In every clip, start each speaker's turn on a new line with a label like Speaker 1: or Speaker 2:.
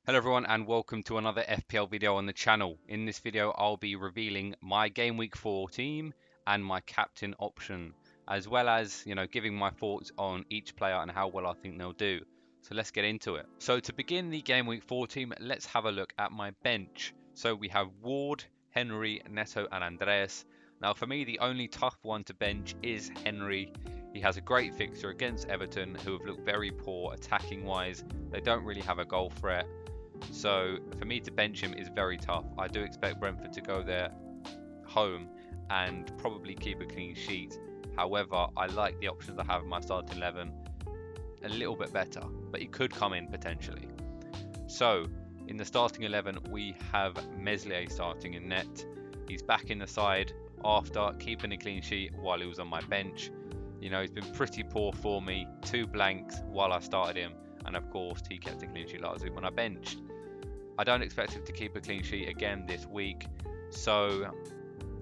Speaker 1: Hello everyone and welcome to another FPL video on the channel. In this video I'll be revealing my game week 4 team and my captain option, as well as giving my thoughts on each player and how well I think they'll do. So let's get into it. So to begin the game week 4 team, let's have a look at my bench. So we have Ward, Henry, Neto and Andreas. Now for me the only tough one to bench is Henry. He has a great fixture against Everton, who have looked very poor attacking wise. They don't really have a goal threat. So for me to bench him is very tough. I do expect Brentford to go there home and probably keep a clean sheet. However, I like the options I have in my starting 11 a little bit better, but he could come in potentially. So in the starting 11 we have Meslier starting in net. He's back in the side after keeping a clean sheet while he was on my bench. He's been pretty poor for me, 2 blanks while I started him, and of course he kept a clean sheet last week when I benched. I don't expect him to keep a clean sheet again this week, so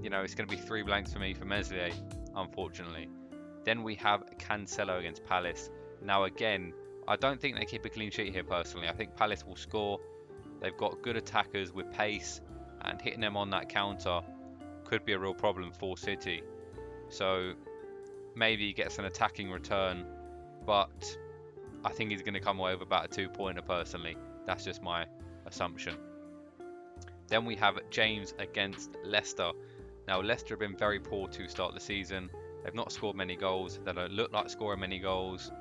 Speaker 1: it's going to be 3 blanks for me for Meslier, unfortunately. Then we have Cancelo against Palace. Now again, I don't think they keep a clean sheet here personally. I think Palace will score. They've got good attackers with pace, and hitting them on that counter could be a real problem for City. So maybe he gets an attacking return, but I think he's going to come away with about a 2-pointer personally. That's just my assumption. Then we have James against Leicester. Now Leicester have been very poor to start the season. They've not scored many goals. They don't look like scoring many goals.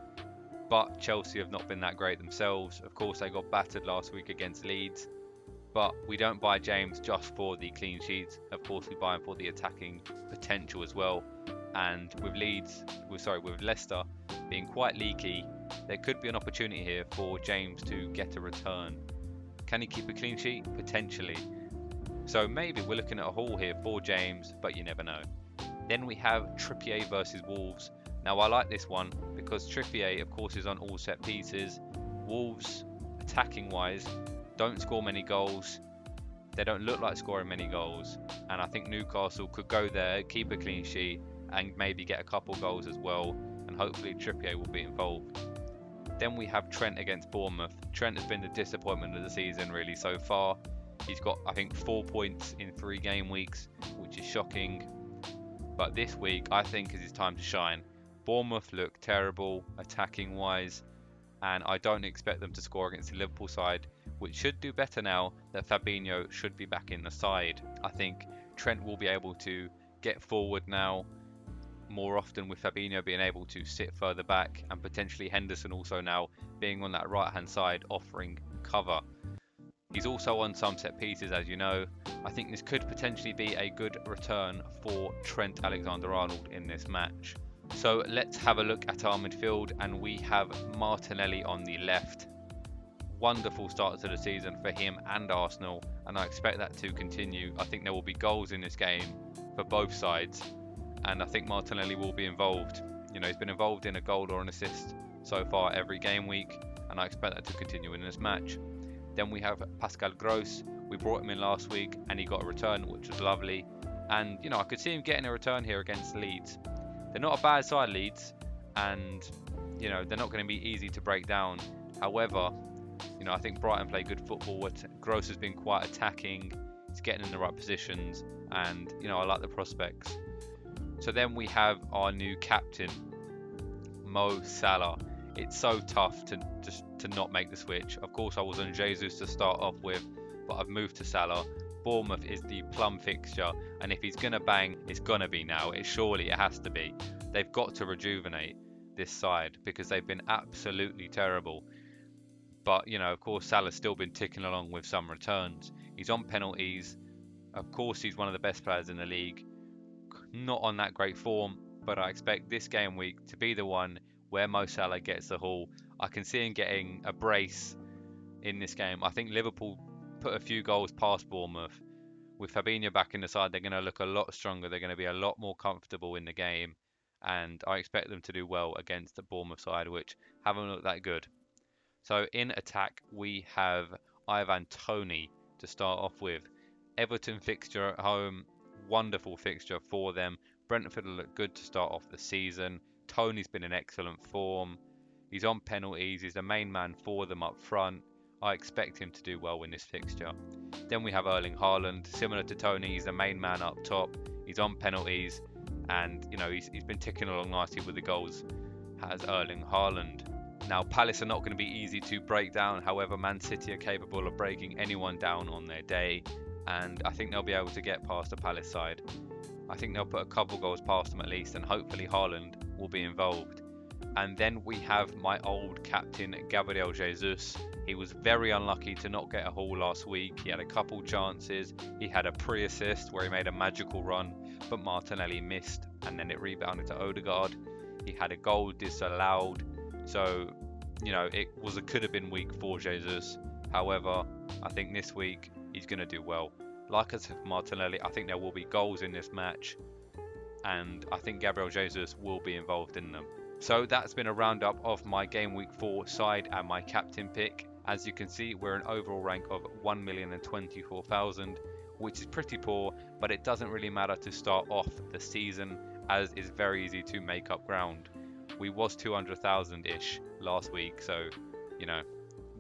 Speaker 1: But Chelsea have not been that great themselves. Of course they got battered last week against Leeds. But we don't buy James just for the clean sheets. Of course we buy him for the attacking potential as well. And with Leicester being quite leaky, there could be an opportunity here for James to get a return. Can he keep a clean sheet? Potentially. So maybe we're looking at a haul here for James, but you never know. Then we have Trippier versus Wolves. Now I like this one because Trippier of course is on all set pieces. Wolves, attacking wise, don't score many goals. They don't look like scoring many goals, and I think Newcastle could go there, keep a clean sheet, and maybe get a couple goals as well, and hopefully Trippier will be involved. Then we have Trent against Bournemouth. Trent has been the disappointment of the season really so far. He's got I think 4 points in 3 game weeks, which is shocking. But this week I think is his time to shine. Bournemouth look terrible attacking wise, and I don't expect them to score against the Liverpool side, which should do better now that Fabinho should be back in the side. I think Trent will be able to get forward now more often, with Fabinho being able to sit further back, and potentially Henderson also now being on that right hand side offering cover. He's also on some set pieces, as you know. I think this could potentially be a good return for Trent Alexander-Arnold in this match. So let's have a look at our midfield, and we have Martinelli on the left. Wonderful start to the season for him and Arsenal, and I expect that to continue. I think there will be goals in this game for both sides, and I think Martinelli will be involved. He's been involved in a goal or an assist so far every game week, and I expect that to continue in this match. Then we have Fpl Gw4. We brought him in last week and he got a return, which was lovely. And I could see him getting a return here against Leeds. They're not a bad side, Leeds, and they're not going to be easy to break down. However, I think Brighton play good football. Gw4 has been quite attacking. He's getting in the right positions, and I like the prospects. So then we have our new captain, Mo Salah. It's so tough to not make the switch. Of course I was on Jesus to start off with, but I've moved to Salah. Bournemouth is the plum fixture, and if he's gonna bang, it's gonna be now. It has to be. They've got to rejuvenate this side because they've been absolutely terrible. But of course Salah's still been ticking along with some returns. He's on penalties. Of course he's one of the best players in the league. Not on that great form, but I expect this game week to be the one where Mo Salah gets the haul. I can see him getting a brace in this game. I think Liverpool put a few goals past Bournemouth. With Fabinho back in the side, they're going to look a lot stronger. They're going to be a lot more comfortable in the game, and I expect them to do well against the Bournemouth side, which haven't looked that good. So in attack, we have Ivan Toney to start off with. Everton fixture at home, wonderful fixture for them. Brentford will look good to start off the season. Toney's been in excellent form. He's on penalties. He's the main man for them up front. I expect him to do well in this fixture. Then we have Erling Haaland, similar to Tony. He's the main man up top. He's on penalties, and you know he's been ticking along nicely with the goals. Has Erling Haaland. Now Palace are not going to be easy to break down. However, Man City are capable of breaking anyone down on their day, and I think they'll be able to get past the Palace side. I think they'll put a couple goals past them at least, and hopefully Haaland will be involved. And then we have my old captain, Gabriel Jesus. He was very unlucky to not get a haul last week. He had a couple chances. He had a pre-assist where he made a magical run, but Martinelli missed, and then it rebounded to Odegaard. He had a goal disallowed. So, you know, it was a could have been week for Jesus. However, I think this week he's going to do well. Like I said for Martinelli, I think there will be goals in this match, and I think Gabriel Jesus will be involved in them. So that's been a roundup of my game week 4 side and my captain pick. As you can see, we're an overall rank of 1,024,000, which is pretty poor, but it doesn't really matter to start off the season, as it's very easy to make up ground. We was 200,000-ish last week, so, you know,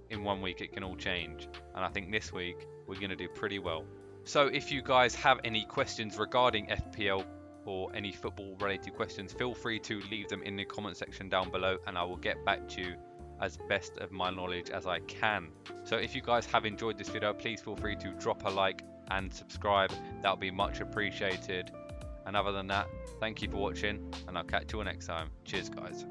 Speaker 1: in 1 week it can all change. And I think this week we're going to do pretty well. So if you guys have any questions regarding FPL or any football related questions, feel free to leave them in the comment section down below, and I will get back to you as best of my knowledge as I can. So if you guys have enjoyed this video, please feel free to drop a like and subscribe. That would be much appreciated. And other than that, thank you for watching, and I'll catch you all next time. Cheers guys.